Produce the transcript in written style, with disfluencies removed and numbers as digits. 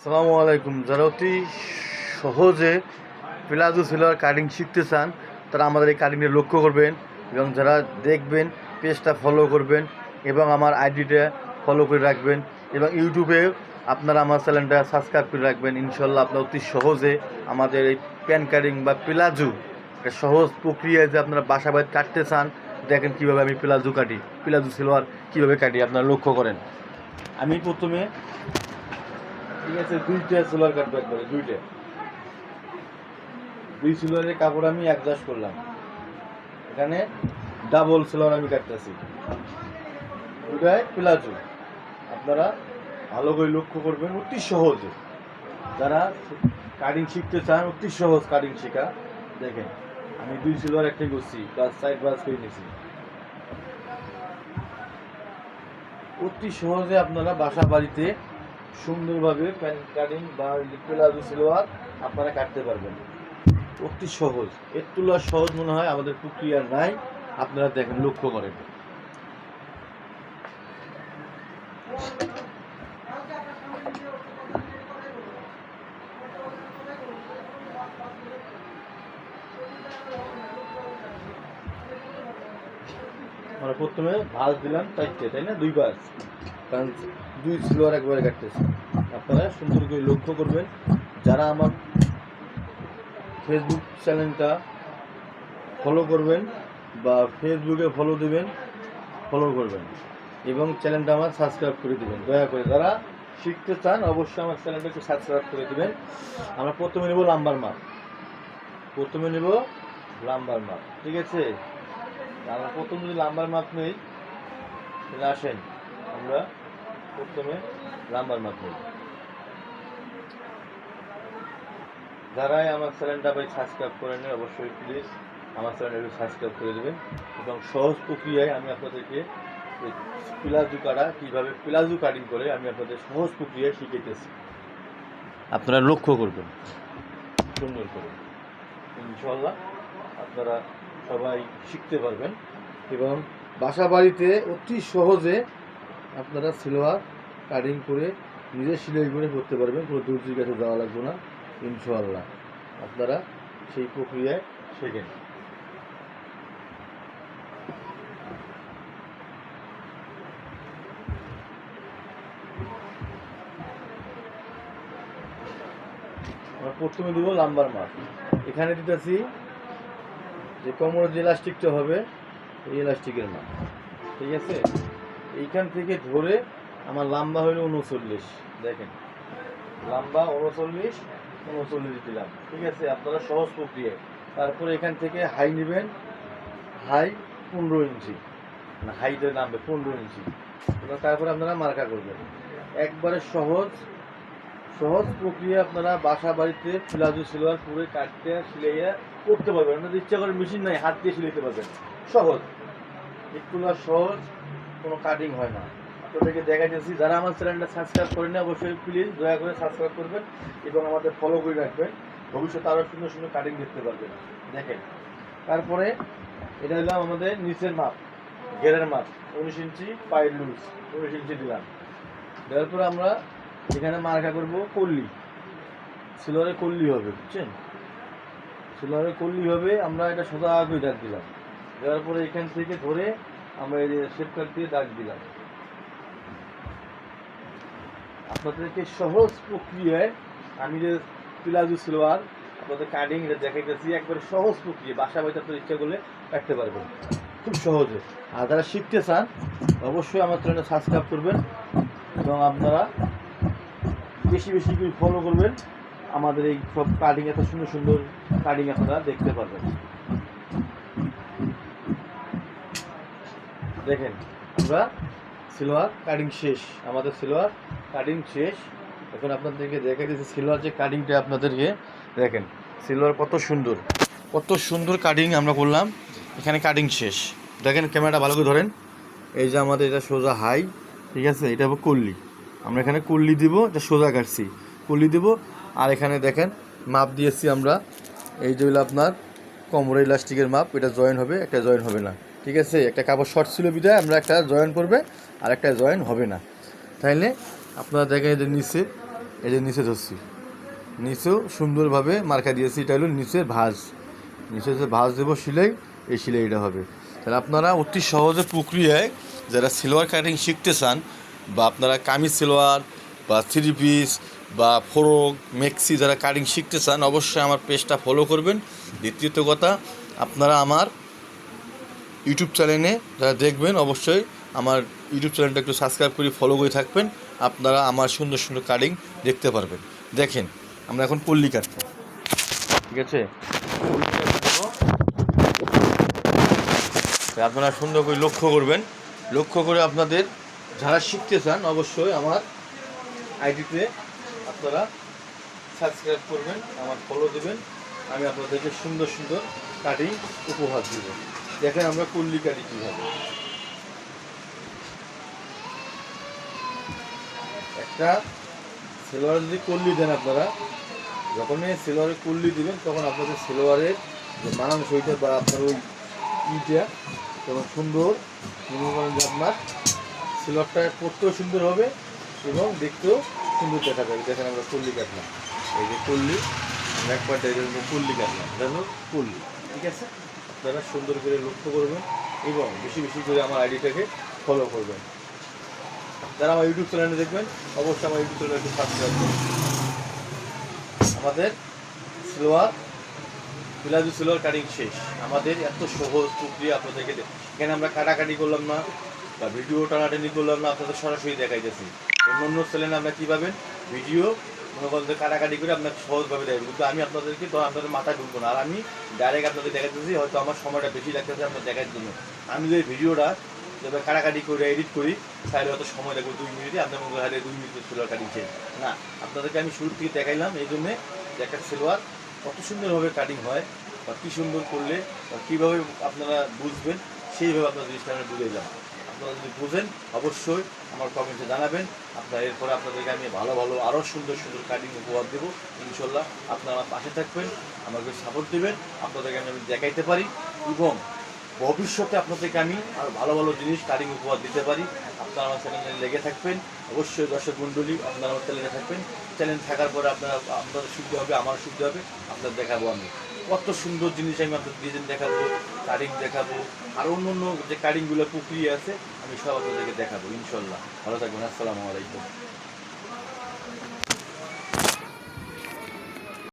আসসালামু আলাইকুম। যারা অতি সহজে প্লাজো সেলোয়ার কাটিং শিখতে চান তারা আমাদের এই কাটিংটা লক্ষ্য করবেন এবং যারা দেখবেন পেজটা ফলো করবেন এবং আমার আইডিটা ফলো করে রাখবেন এবং ইউটিউবে আপনারা আমার চ্যানেলটা সাবস্ক্রাইব করে রাখবেন। ইনশাল্লাহ আপনারা অতি সহজে আমাদের এই প্যান কাটিং বা প্লাজো একটা সহজ প্রক্রিয়ায় যে আপনারা বাসা বাড়ি কাটতে চান, দেখেন কীভাবে আমি প্লাজো কাটি, প্লাজো সেলোয়ার কীভাবে কাটি আপনারা লক্ষ্য করেন। আমি প্রথমে ঠিক আছে দুইটা সেলোয়ার কাটবো, একবারে দুই সেলোয়ারের কাপড় আমি অ্যাডজাস্ট করলাম। এখানে ডাবল সেলোয়ার আমি কাটতেছি, দুটাই প্লাজো। আপনারা ভালো করে লক্ষ্য করবেন, অতি সহজে যারা কাটিং শিখতে চান, অতি সহজ কাটিং শেখা। দেখেন আমি দুই সেলোয়ার একটা করছি, প্লাস সাইড বাস করে নিয়েছি। অতি সহজে আপনারা বাসা বাড়িতে সুন্দরভাবে প্যান কাটিং বা প্লাজো সেলোয়ার আপনারা কাটতে পারবেন। অতি সহজ, এর তুলনা সহজ মনে হয় আমাদের প্রক্রিয়া নাই। আপনারা দেখেন, লক্ষ্য করেন। আমরা প্রথমে ভাঁজ দিলাম চারটে, তাই না, দুই ভাঁজ, কারণ দুই সেলোয়ার একবারে কাটতেছে। আপনারা সুন্দর করে লক্ষ্য করবেন। যারা আমার ফেসবুক চ্যানেলটা ফলো করবেন বা ফেসবুকে ফলো দেবেন, ফলো করবেন এবং চ্যানেলটা আমার সাবস্ক্রাইব করে দেবেন দয়া করে। যারা শিখতে চান অবশ্যই আমার চ্যানেলটা একটু সাবস্ক্রাইব করে দেবেন। আমরা প্রথমে নেব লাম্বার মাপ, ঠিক আছে। আমরা প্রথম যদি লাম্বার মাপ নেই তাহলে আসেন আমরা প্রথমে লাম্বার মাপ নেই। যারাই আমার চ্যানেলটা সাবস্ক্রাইব করে নেন অবশ্যই প্লিজ আমার চ্যানেলটা সাবস্ক্রাইব করে দেবেন এবং সহজ প্রক্রিয়ায় আমি আপনাদেরকে প্লাজো কাটা, কীভাবে প্লাজো কাটিং করে আমি আপনাদের সহজ প্রক্রিয়ায় শিখাইতেছি। আপনারা লক্ষ্য করবেন সুন্দর করে, ইনশাল্লাহ আপনারা সবাই শিখতে পারবেন এবং বাসা বাড়িতে অতি সহজে আপনারা সেলোয়ার কাটিং করে নিজে সেলাই করে করতে পারবেন। কোনো দর্জির কাছে যাওয়া লাগবে না। ইনশাল্লাহ আপনারা সেই প্রক্রিয়ায় শেখেন। আমরা প্রথমে দেবো লাম্বার মাপ। এখানে দিতেছি যে কোমরের যে ইলাস্টিকটা হবে এই ইলাস্টিকের মাপ, ঠিক আছে। এইখান থেকে ধরে আমার লম্বা হলো 39, দেখেন লম্বা 39 দিলাম, ঠিক আছে। আপনারা সহজ প্রক্রিয়ায়। তারপরে এখান থেকে হাই নেবেন, হাই 15 ইঞ্চি, মানে হাইটে নামবে 15 ইঞ্চি। তারপরে আপনারা মার্কা করবেন। একবারে সহজ প্রক্রিয়া। আপনারা বাসা বাড়িতে প্লাজো সেলোয়ার পুরো কাটতে সিলাইয়া করতে পারবেন। আপনাদের ইচ্ছা করে মেশিন নাই, হাত দিয়ে সিলাইতে পারবেন। সহজ, একটু সহজ, কোনো কাটিং হয় না। আপনাদেরকে দেখাইতেছি। যারা আমার চ্যানেলটা সাবস্ক্রাইব করেন অবশ্যই প্লিজ দয়া করে সাবস্ক্রাইব করবেন এবং আমাদের ফলো করে রাখবেন। ভবিষ্যতে আরও সুন্দর সুন্দর কাটিং দেখতে পারবেন। দেখেন তারপরে এটা হলো আমাদের নিচের মাপ, ঘেরের মাপ 19 ইঞ্চি, পায়ের লুজ 19 ইঞ্চি দিলাম। দেওয়ার পরে আমরা এখানে মার্কা করবো কল্লি, সেলোয়ারে কল্লি হবে, বুঝছেন, সেলোয়ারে কল্লি হবে। আমরা এটা সোজা করে দাগ দিলাম। দেওয়ার পরে এখান থেকে ধরে আমরা এই যে শেপ কাট দিয়ে দাগ দিলাম। আপনাদেরকে সহজ প্রক্রিয়ায় আমি যে প্লাজো সেলোয়ার আপনাদের কাটিং এটা দেখাইতেছি, একবারে সহজ প্রক্রিয়া। বাসা বাড়িতে আপনার ইচ্ছা করলে কাটতে পারবেন খুব সহজে। আর যারা শিখতে চান অবশ্যই আমার চ্যানেলটা সাবস্ক্রাইব করবেন এবং আপনারা বেশি বেশি করে ফলো করবেন। আমাদের এই সব কাটিং, এত সুন্দর সুন্দর কাটিং আপনারা দেখতে পারবেন। দেখেন আমরা সেলোয়ার কাটিং শেষ, আমাদের সেলোয়ার কাটিং শেষ। এখন আপনাদেরকে দেখা দিয়েছে সেলোয়ার যে কাটিংটা, আপনাদেরকে দেখেন সেলোয়ার কত সুন্দর কাটিং আমরা করলাম। এখানে কাটিং শেষ, দেখেন ক্যামেরাটা ভালো করে ধরেন। এই যে আমাদের এটা সোজা হাই, ঠিক আছে, এটা হবে কল্লি। আমরা এখানে কল্লি দিব, এটা সোজা কাটছি, কল্লি দিব। আর এখানে দেখেন মাপ দিয়েছি আমরা, এই যে হলো আপনার কোমরের ইলাস্টিকের মাপ। এটা জয়েন হবে, একটা জয়েন হবে না, ঠিক আছে। একটা কাপড় শর্ট ছিল বিধায় আমরা একটা জয়েন করবে আর একটা জয়েন হবে না। তাইলে আপনারা দেখেন যে নিচে এই যে নিচে ধরছি, নিচেও সুন্দরভাবে মার্কা দিয়েছি। এটা হলো নিচের ভাঁজ, নিচে যে ভাঁজ দেবো সিলাই, এই সিলাইটা হবে। তাহলে আপনারা অতি সহজে প্রক্রিয়ায় যারা সিলোয়ার কাটিং শিখতে চান, বা আপনারা কামিজ সিলোয়ার বা থ্রি পিস বা ফ্রক মেক্সি যারা কাটিং শিখতে চান, অবশ্যই আমার পেজটা ফলো করবেন। দ্বিতীয়ত কথা, আপনারা আমার ইউটিউব চ্যানেলে যারা দেখবেন, অবশ্যই আমার ইউটিউব চ্যানেলটা একটু সাবস্ক্রাইব করে ফলো করে থাকবেন। আপনারা আমার সুন্দর সুন্দর কাটিং দেখতে পারবেন। দেখেন আমরা এখন পল্লী কাটবো, ঠিক আছে? পল্লী কাটবো, আপনারা সুন্দর করে লক্ষ্য করবেন। লক্ষ্য করে আপনাদের যারা শিখতে চান, অবশ্যই আমার আইডিতে আপনারা সাবস্ক্রাইব করবেন, আমার ফলো দেবেন। আমি আপনাদেরকে সুন্দর সুন্দর কাটিং উপহার দেব। দেখেন আমরা পল্লী কাটি কীভাবে। একটা সেলোয়ার যদি কল্লি দেন, আপনারা যখনই সেলোয়ারে কল্লি দিবেন, তখন আপনাদের সেলোয়ারের যে মানানসইটা বা আপনার ওই ইটা তখন সুন্দর, মনে করেন যে আপনার সেলোয়ারটা পরতেও সুন্দর হবে এবং দেখতেও সুন্দর দেখা যাবে। দেখেন আমরা কল্লি কাটলাম, এই যে কল্লি, আমরা একবার কল্লি কাটলাম, দেখো কল্লি, ঠিক আছে? আপনারা সুন্দর করে লক্ষ্য করবেন এবং বেশি বেশি করে আমার আইডিটাকে ফলো করবেন। যারা আমার ইউটিউব চ্যানেলে দেখবেন, অবশ্যই আমার ইউটিউব চ্যানেলে একটু সাবস্ক্রাইব করবেন। আমাদের সিলোয়ার প্লাজো সিলোয়ার কাটিং শেষ। আমাদের এত সহজ প্রক্রিয়া আপনাদেরকে, এখানে আমরা কাটাকাটি করলাম না বা ভিডিও টানাটানি করলাম না, আপনাদের সরাসরি দেখাইতেছি। অন্য চ্যানেলে আমরা কী পাবেন, ভিডিও মনে করেন কাটাকাটি করে আপনাকে সহজভাবে দেখাবো, কিন্তু আমি আপনাদেরকে তো আপনাদের মাথায় ঢুকবো না। আর আমি ডাইরেক্ট আপনাদের দেখাইতেছি, হয়তো আমার সময়টা বেশি লাগতেছে আপনার দেখার জন্য। আমি যে ভিডিওটা যেভাবে কাটাকাটি করে এডিট করি, তাহলে হয়তো সময় লাগবে 2 মিনিটে, আপনার মধ্যে হারে 2 মিনিটের সিলোয়ার কাটিং শেষ না। আপনাদেরকে আমি শুরু থেকে দেখাইলাম এই জন্যে যে একটা সিলোয়ার কত সুন্দরভাবে কাটিং হয় বা কী সুন্দর করলে বা কীভাবে আপনারা বুঝবেন, সেইভাবে আপনার জিনিসটা আমি বুঝে যান। আপনারা যদি বুঝেন, অবশ্যই আমার কমেন্টে জানাবেন। আপনারা এরপরে আপনাদেরকে আমি ভালো ভালো আরও সুন্দর সুন্দর কাটিং উপহার দেবো ইনশাল্লাহ। আপনারা আমার পাশে থাকবেন, আমাকে সাপোর্ট দেবেন, আপনাদেরকে আমি দেখাইতে পারি এবং ভবিষ্যতে আপনাদেরকে আমি আরও ভালো ভালো জিনিস কাটিং উপহার দিতে পারি। আপনারা আমার চ্যানেলে লেগে থাকবেন, অবশ্যই দর্শক মণ্ডলী আপনারা আমার চ্যানেলে থাকবেন। চ্যানেল থাকার পরে আপনাদের সুবিধা হবে, আমার সুবিধা হবে। আপনাদের দেখাবো আমি কত সুন্দর জিনিস, আমি আপনাদের ডিজাইন দেখাবো, কাটিং দেখাবো, আর অন্য অন্য যে কাটিংগুলো প্রক্রিয়া আছে আমি সব আপনাদেরকে দেখাবো ইনশাল্লাহ। ভালো থাকবেন, আসসালামু আলাইকুম।